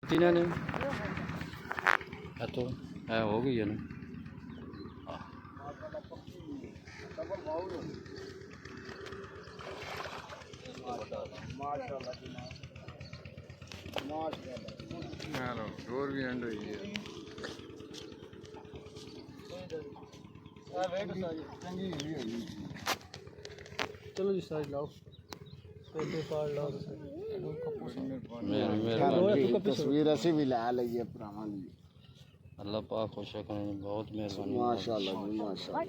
तीन ने तो है हो गई है ना डोर भी एंड हुई है। चलो जी साइड लाओ पार लाओ तस्वीर ऐसी भी ला लीजिए पुराना लीजिए। अल्लाह पाक खुश रखने बहुत मेहरबानी माशाल्लाह जी माशाल्लाह।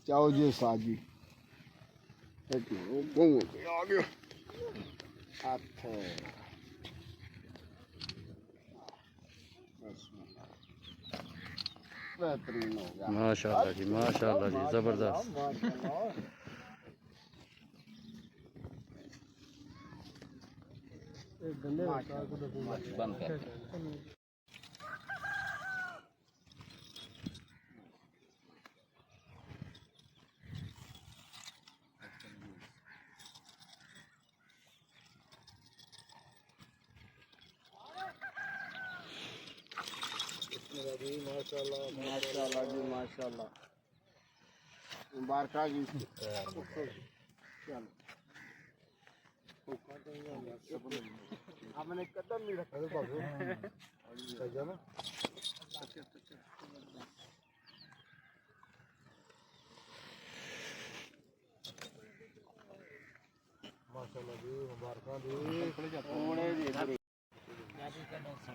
जाओ जी साजी आ गया बेहतरीन हो गया माशाल्लाह जी ज़बरदस्त। बंद कर माशाल्लाह माशाल्लाह जी माशाल्लाह। मुबारक जी हमने कदम नहीं रखा माशाल्लाह जी मुबारक जी।